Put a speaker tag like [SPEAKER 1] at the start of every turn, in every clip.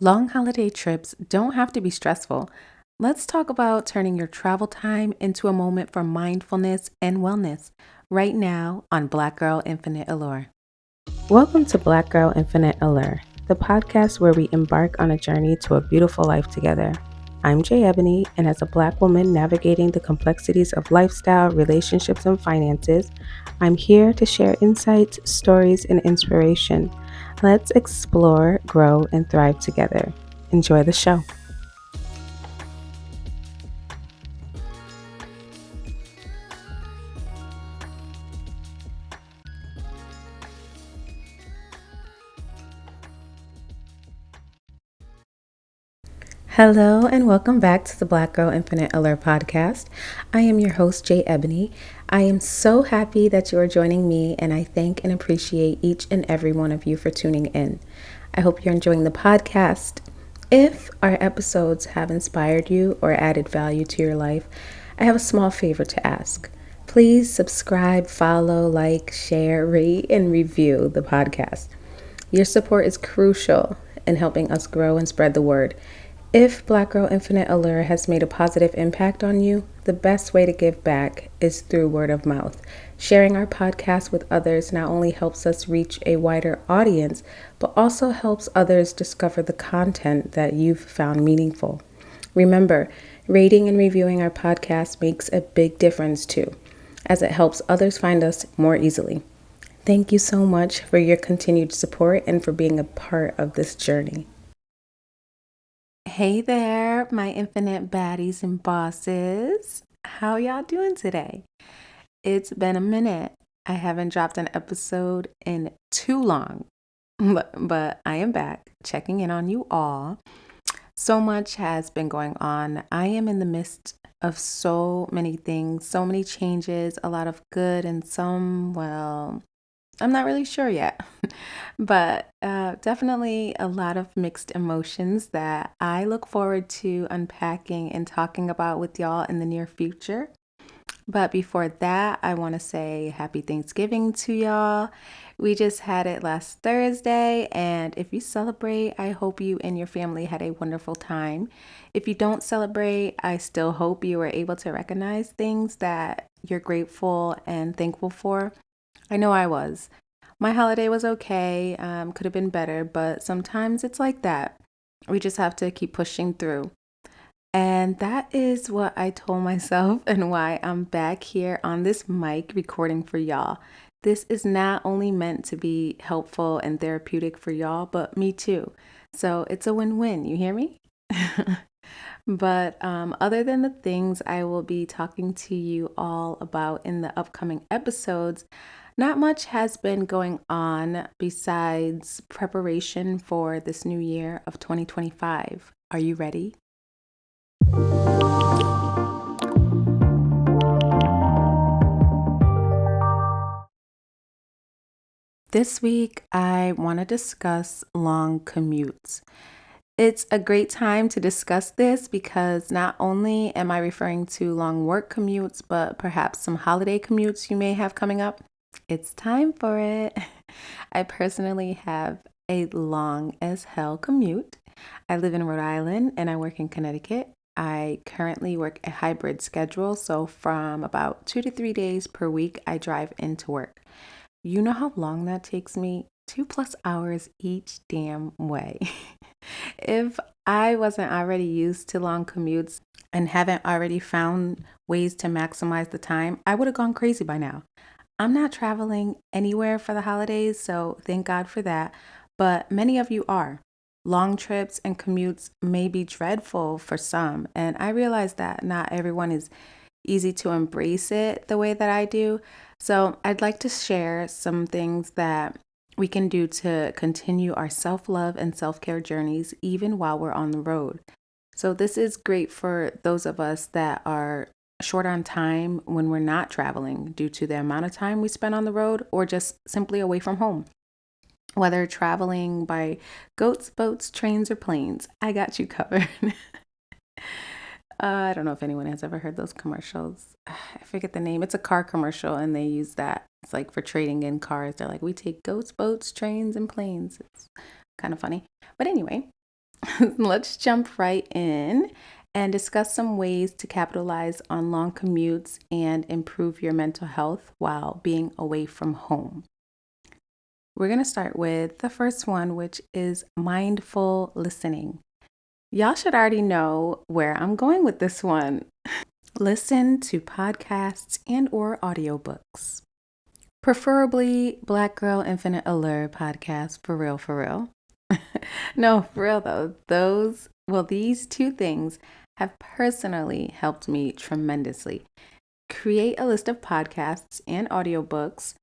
[SPEAKER 1] Long holiday trips don't have to be stressful. Let's talk about turning your travel time into a moment for mindfulness and wellness right now on Black Girl Infinite Allure. Welcome to Black Girl Infinite Allure, the podcast where we embark on a journey to a beautiful life together. I'm Jay Ebony, and as a Black woman navigating the complexities of lifestyle, relationships, and finances, I'm here to share insights, stories, and inspiration. Let's explore, grow, and thrive together. Enjoy the show. Hello, and welcome back to the Black Girl Infinite Allure podcast. I am your host, Jay Ebony. I am so happy that you are joining me, and I thank and appreciate each and every one of you for tuning in. I hope you're enjoying the podcast. If our episodes have inspired you or added value to your life, I have a small favor to ask. Please subscribe, follow, like, share, rate, and review the podcast. Your support is crucial in helping us grow and spread the word. If Black Girl Infinite Allure has made a positive impact on you, the best way to give back is through word of mouth. Sharing our podcast with others not only helps us reach a wider audience, but also helps others discover the content that you've found meaningful. Remember, rating and reviewing our podcast makes a big difference too, as it helps others find us more easily. Thank you so much for your continued support and for being a part of this journey. Hey there, my infinite baddies and bosses. How y'all doing today? It's been a minute. I haven't dropped an episode in too long, but I am back checking in on you all. So much has been going on. I am in the midst of so many things, so many changes, a lot of good and some, well, I'm not really sure yet, but definitely a lot of mixed emotions that I look forward to unpacking and talking about with y'all in the near future. But before that, I want to say happy Thanksgiving to y'all. We just had it last Thursday, and if you celebrate, I hope you and your family had a wonderful time. If you don't celebrate, I still hope you were able to recognize things that you're grateful and thankful for. I know I was. My holiday was okay, could have been better, but sometimes it's like that. We just have to keep pushing through. And that is what I told myself and why I'm back here on this mic recording for y'all. This is not only meant to be helpful and therapeutic for y'all, but me too. So it's a win-win. You hear me? But other than the things I will be talking to you all about in the upcoming episodes, not much has been going on besides preparation for this new year of 2025. Are you ready? This week, I want to discuss long commutes. It's a great time to discuss this because not only am I referring to long work commutes, but perhaps some holiday commutes you may have coming up. It's time for it. I personally have a long as hell commute. I live in Rhode Island and I work in Connecticut. I currently work a hybrid schedule, so from about 2 to 3 days per week, I drive into work. You know how long that takes me? 2+ hours each damn way. If I wasn't already used to long commutes and haven't already found ways to maximize the time, I would have gone crazy by now. I'm not traveling anywhere for the holidays, so thank God for that. But many of you are. Long trips and commutes may be dreadful for some, and I realize that not everyone is easy to embrace it the way that I do. So I'd like to share some things that we can do to continue our self-love and self-care journeys even while we're on the road. So this is great for those of us that are short on time when we're not traveling due to the amount of time we spend on the road or just simply away from home. Whether traveling by goats, boats, trains, or planes, I got you covered. I don't know if anyone has ever heard those commercials. I forget the name. It's a car commercial and they use that. It's like for trading in cars. They're like, we take goats, boats, trains, and planes. It's kind of funny. But anyway, Let's jump right in and discuss some ways to capitalize on long commutes and improve your mental health while being away from home. We're going to start with the first one, which is mindful listening. Y'all should already know where I'm going with this one. Listen to podcasts and or audiobooks. Preferably Black Girl Infinite Allure podcast, for real, for real. No, for real though. These two things have personally helped me tremendously. Create a list of podcasts and audiobooks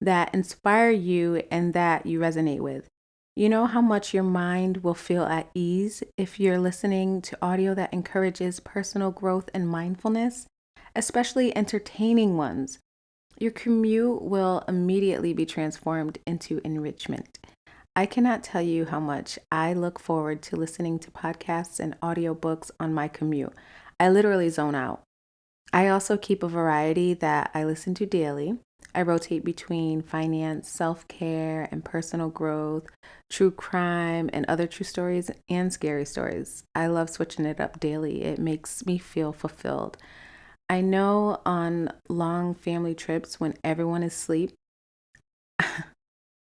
[SPEAKER 1] that inspire you and that you resonate with. You know how much your mind will feel at ease if you're listening to audio that encourages personal growth and mindfulness, especially entertaining ones. Your commute will immediately be transformed into enrichment. I cannot tell you how much I look forward to listening to podcasts and audiobooks on my commute. I literally zone out. I also keep a variety that I listen to daily. I rotate between finance, self-care, and personal growth, true crime, and other true stories and scary stories. I love switching it up daily. It makes me feel fulfilled. I know on long family trips when everyone is asleep,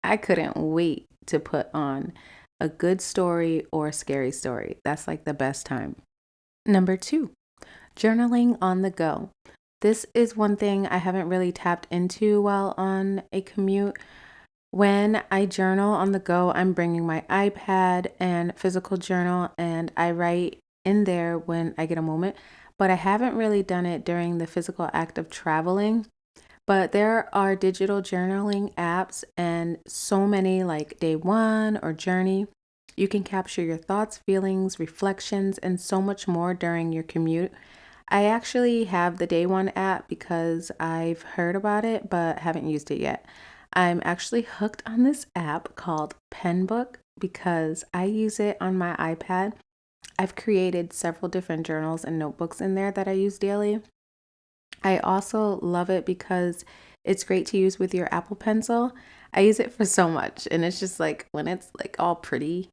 [SPEAKER 1] I couldn't wait to put on a good story or a scary story. That's like the best time. Number 2, journaling on the go. This is one thing I haven't really tapped into while on a commute. When I journal on the go, I'm bringing my iPad and physical journal and I write in there when I get a moment, but I haven't really done it during the physical act of traveling. But there are digital journaling apps and so many like Day One or Journey. You can capture your thoughts, feelings, reflections, and so much more during your commute. I actually have the Day One app because I've heard about it but haven't used it yet. I'm actually hooked on this app called Penbook because I use it on my iPad. I've created several different journals and notebooks in there that I use daily. I also love it because it's great to use with your Apple Pencil. I use it for so much, and it's just like when it's like all pretty,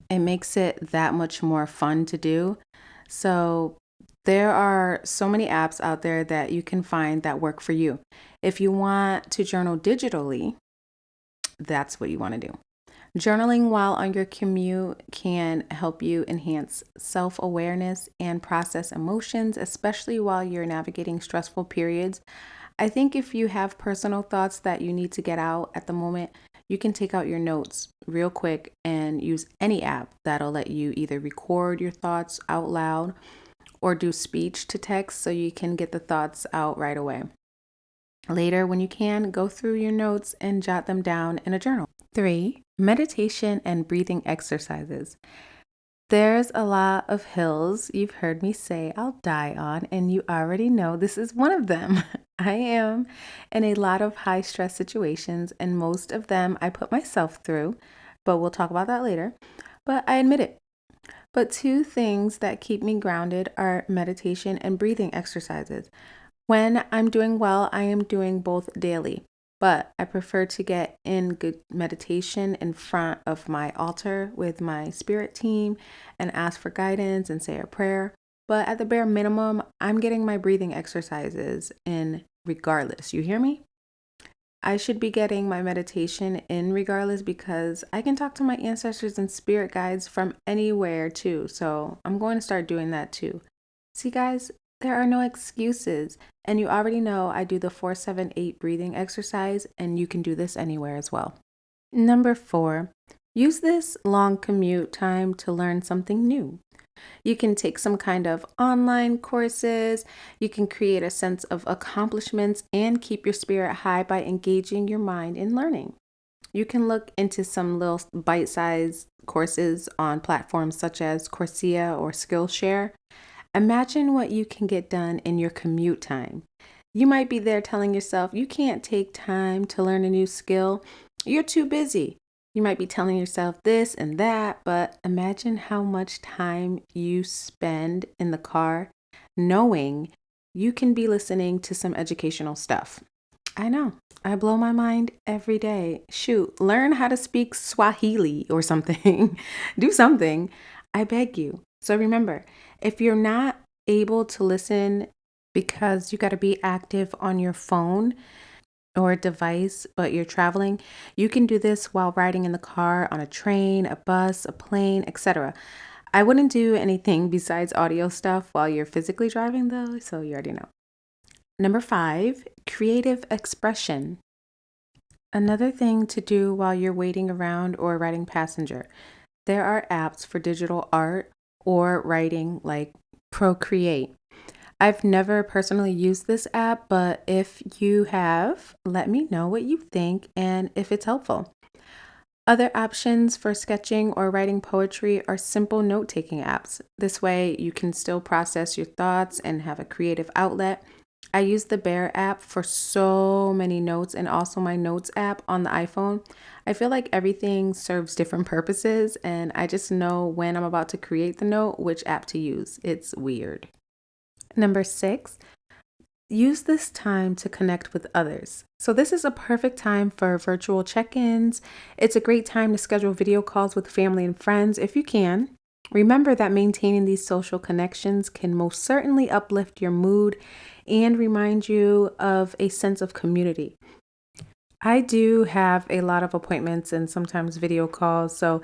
[SPEAKER 1] it makes it that much more fun to do. So there are so many apps out there that you can find that work for you. If you want to journal digitally, that's what you want to do. Journaling while on your commute can help you enhance self awareness and process emotions, especially while you're navigating stressful periods. I think if you have personal thoughts that you need to get out at the moment, you can take out your notes real quick and use any app that'll let you either record your thoughts out loud or do speech to text so you can get the thoughts out right away. Later, when you can, go through your notes and jot them down in a journal. 3, meditation and breathing exercises. There's a lot of hills you've heard me say I'll die on, and you already know this is one of them. I am in a lot of high stress situations, and most of them I put myself through, but we'll talk about that later. But I admit it. But 2 things that keep me grounded are meditation and breathing exercises. When I'm doing well, I am doing both daily, but I prefer to get in good meditation in front of my altar with my spirit team and ask for guidance and say a prayer. But at the bare minimum, I'm getting my breathing exercises in regardless. You hear me? I should be getting my meditation in regardless because I can talk to my ancestors and spirit guides from anywhere too. So I'm going to start doing that too. See, guys, there are no excuses. And you already know I do the 4-7-8 breathing exercise, and you can do this anywhere as well. Number 4, use this long commute time to learn something new. You can take some kind of online courses. You can create a sense of accomplishments and keep your spirit high by engaging your mind in learning. You can look into some little bite-sized courses on platforms such as Coursera or Skillshare. Imagine what you can get done in your commute time. You might be there telling yourself you can't take time to learn a new skill. You're too busy. You might be telling yourself this and that, but imagine how much time you spend in the car knowing you can be listening to some educational stuff. I know. I blow my mind every day. Shoot, learn how to speak Swahili or something. Do something. I beg you. So remember, if you're not able to listen because you got to be active on your phone or device, but you're traveling, you can do this while riding in the car, on a train, a bus, a plane, etc. I wouldn't do anything besides audio stuff while you're physically driving, though, so you already know. Number 5, creative expression. Another thing to do while you're waiting around or riding passenger. There are apps for digital art or writing like Procreate. I've never personally used this app, but if you have, let me know what you think and if it's helpful. Other options for sketching or writing poetry are simple note taking apps. This way, you can still process your thoughts and have a creative outlet. I use the Bear app for so many notes and also my Notes app on the iPhone. I feel like everything serves different purposes, and I just know when I'm about to create the note which app to use. It's weird. Number 6, use this time to connect with others. So, this is a perfect time for virtual check ins. It's a great time to schedule video calls with family and friends if you can. Remember that maintaining these social connections can most certainly uplift your mood and remind you of a sense of community. I do have a lot of appointments and sometimes video calls. So,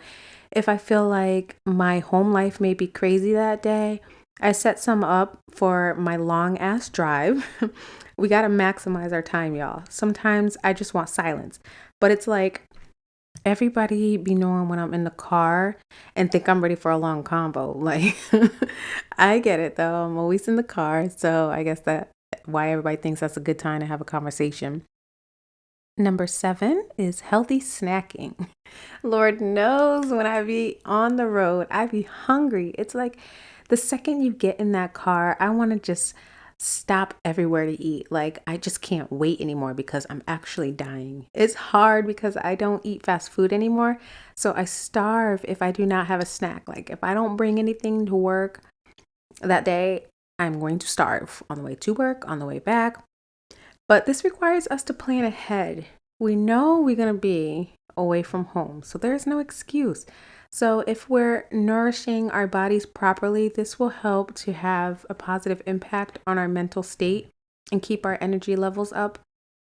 [SPEAKER 1] if I feel like my home life may be crazy that day, I set some up for my long ass drive. We got to maximize our time, y'all. Sometimes I just want silence, but it's like everybody be knowing when I'm in the car and think I'm ready for a long combo. Like, I get it though. I'm always in the car. So I guess that why everybody thinks that's a good time to have a conversation. Number 7 is healthy snacking. Lord knows when I be on the road, I be hungry. It's like the second you get in that car, I want to just stop everywhere to eat. Like I just can't wait anymore because I'm actually dying. It's hard because I don't eat fast food anymore. So I starve if I do not have a snack. Like if I don't bring anything to work that day, I'm going to starve on the way to work, on the way back. But this requires us to plan ahead. We know we're going to be away from home, so there's no excuse. So, if we're nourishing our bodies properly, this will help to have a positive impact on our mental state and keep our energy levels up.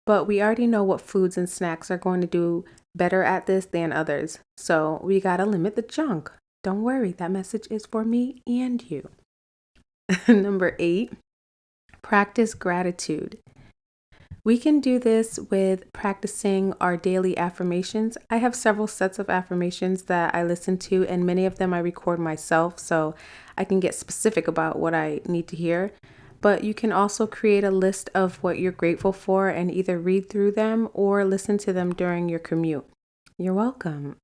[SPEAKER 1] But we already know what foods and snacks are going to do better at this than others. So, we got to limit the junk. Don't worry, that message is for me and you. Number 8, practice gratitude. We can do this with practicing our daily affirmations. I have several sets of affirmations that I listen to, and many of them I record myself so I can get specific about what I need to hear. But you can also create a list of what you're grateful for and either read through them or listen to them during your commute. You're welcome.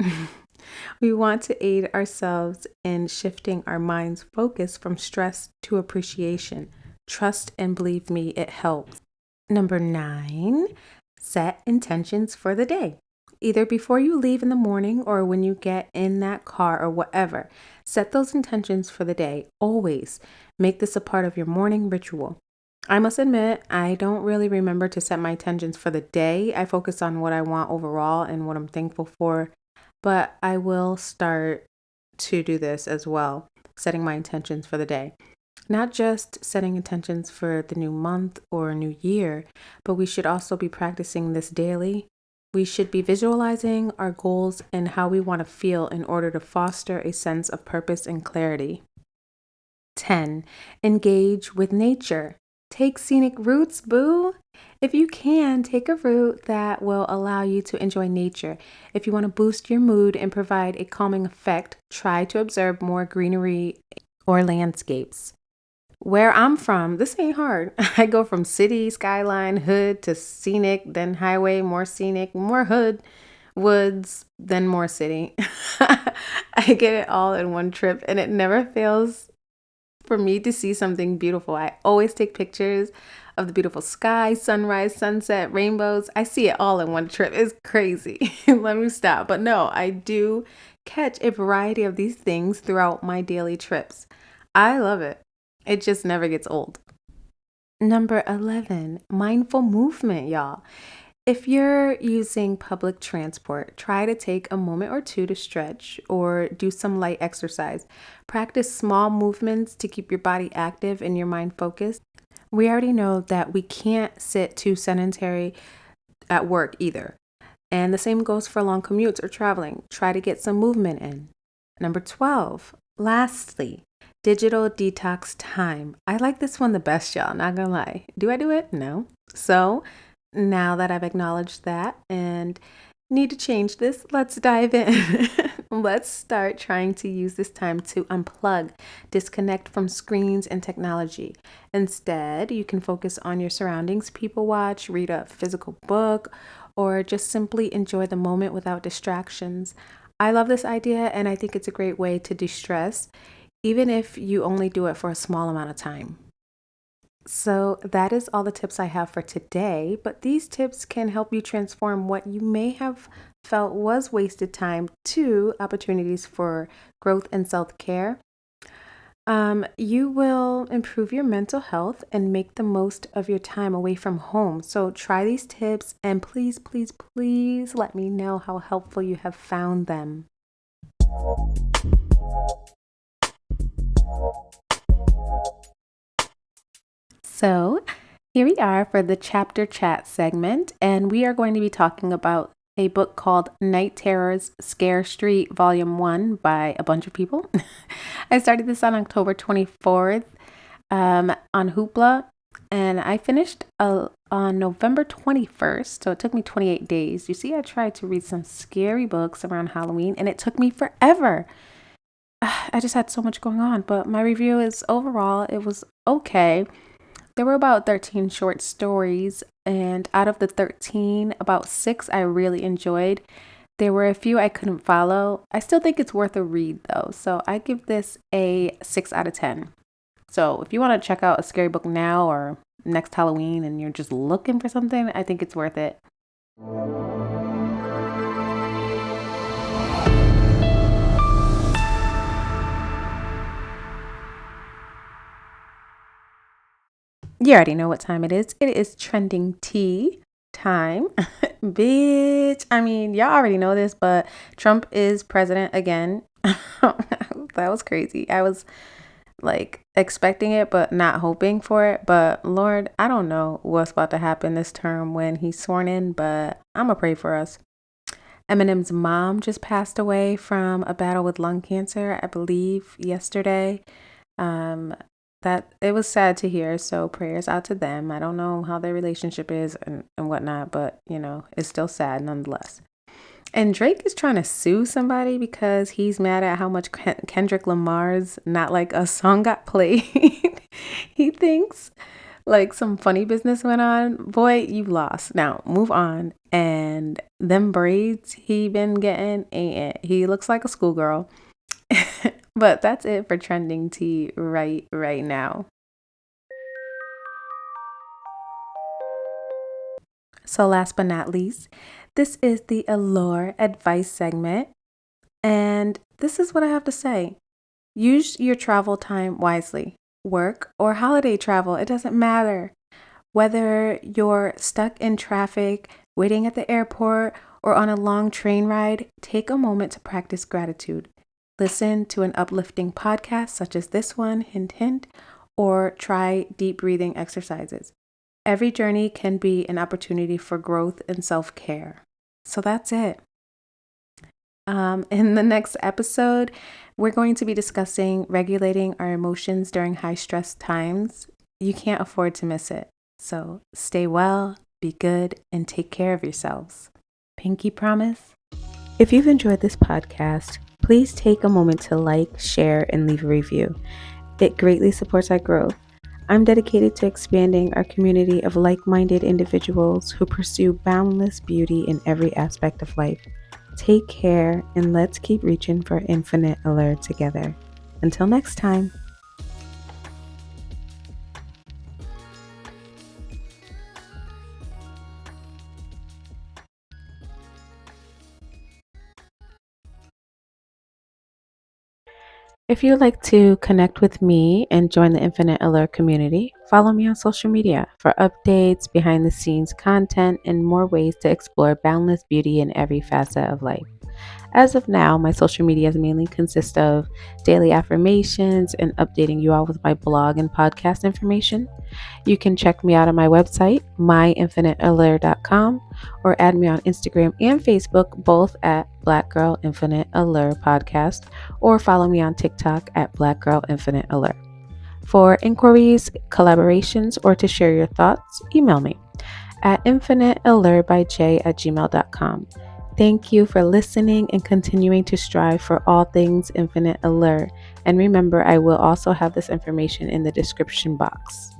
[SPEAKER 1] We want to aid ourselves in shifting our mind's focus from stress to appreciation. Trust and believe me, it helps. Number 9, set intentions for the day. Either before you leave in the morning or when you get in that car or whatever. Set those intentions for the day. Always make this a part of your morning ritual. I must admit, I don't really remember to set my intentions for the day. I focus on what I want overall and what I'm thankful for. But I will start to do this as well, setting my intentions for the day. Not just setting intentions for the new month or new year, but we should also be practicing this daily. We should be visualizing our goals and how we want to feel in order to foster a sense of purpose and clarity. 10. Engage with nature. Take scenic routes, boo. If you can, take a route that will allow you to enjoy nature. If you want to boost your mood and provide a calming effect, try to observe more greenery or landscapes. Where I'm from, this ain't hard. I go from city, skyline, hood to scenic, then highway, more scenic, more hood, woods, then more city. I get it all in one trip and it never fails for me to see something beautiful. I always take pictures of the beautiful sky, sunrise, sunset, rainbows. I see it all in one trip. It's crazy. Let me stop. But no, I do catch a variety of these things throughout my daily trips. I love it. It just never gets old. Number 11, mindful movement, y'all. If you're using public transport, try to take a moment or two to stretch or do some light exercise. Practice small movements to keep your body active and your mind focused. We already know that we can't sit too sedentary at work either. And the same goes for long commutes or traveling. Try to get some movement in. Number 12, lastly, digital detox time. I like this one the best, y'all, not gonna lie. Do I do it? No. So now that I've acknowledged that and need to change this, let's dive in. Let's start trying to use this time to unplug, disconnect from screens and technology. Instead, you can focus on your surroundings, people watch, read a physical book, or just simply enjoy the moment without distractions. I love this idea and I think it's a great way to de-stress, even if you only do it for a small amount of time. So, that is all the tips I have for today, but these tips can help you transform what you may have felt was wasted time to opportunities for growth and self care. You will improve your mental health and make the most of your time away from home. So, try these tips and please, please, please let me know how helpful you have found them. So, here we are for the chapter chat segment, and we are going to be talking about a book called Night Terrors Scare Street Volume 1 by a bunch of people. I started this on October 24th on Hoopla, and I finished on November 21st, so it took me 28 days. You see, I tried to read some scary books around Halloween, and it took me forever. I just had so much going on, but my review is overall, it was okay. There were about 13 short stories, and out of the 13, about 6 I really enjoyed. There were a few I couldn't follow. I still think it's worth a read though, so I give this a 6 out of 10. So if you want to check out a scary book now or next Halloween and you're just looking for something, I think it's worth it. You already know what time it is. It is trending tea time. Bitch. I mean, y'all already know this, but Trump is president again. That was crazy. I was like expecting it, but not hoping for it. But Lord, I don't know what's about to happen this term when he's sworn in, but I'm going to pray for us. Eminem's mom just passed away from a battle with lung cancer, I believe, yesterday. Um, that it was sad to hear. So prayers out to them. I don't know how their relationship is and whatnot, but it's still sad nonetheless. And Drake is trying to sue somebody because he's mad at how much Kendrick Lamar's Not Like Us song got played. He thinks like some funny business went on. Boy, you lost. Now move on. And them braids he been getting ain't it. He looks like a schoolgirl. But that's it for trending tea right now. So last but not least, this is the Allure advice segment. And this is what I have to say. Use your travel time wisely. Work or holiday travel, it doesn't matter. Whether you're stuck in traffic, waiting at the airport, or on a long train ride, take a moment to practice gratitude. Listen to an uplifting podcast such as this one, hint, hint, or try deep breathing exercises. Every journey can be an opportunity for growth and self-care. So that's it. In the next episode, we're going to be discussing regulating our emotions during high stress times. You can't afford to miss it. So stay well, be good, and take care of yourselves. Pinky promise? If you've enjoyed this podcast, please take a moment to like, share, and leave a review. It greatly supports our growth. I'm dedicated to expanding our community of like-minded individuals who pursue boundless beauty in every aspect of life. Take care, and let's keep reaching for infinite allure together. Until next time. If you'd like to connect with me and join the Infinite Allure community, follow me on social media for updates, behind the scenes content, and more ways to explore boundless beauty in every facet of life. As of now, my social medias mainly consist of daily affirmations and updating you all with my blog and podcast information. You can check me out on my website, myinfiniteallure.com, or add me on Instagram and Facebook, both at Black Girl Infinite Allure Podcast, or follow me on TikTok at Black Girl Infinite Allure. For inquiries, collaborations, or to share your thoughts, email me at infiniteallurebyj@gmail.com. Thank you for listening and continuing to strive for all things infinite allure. And remember, I will also have this information in the description box.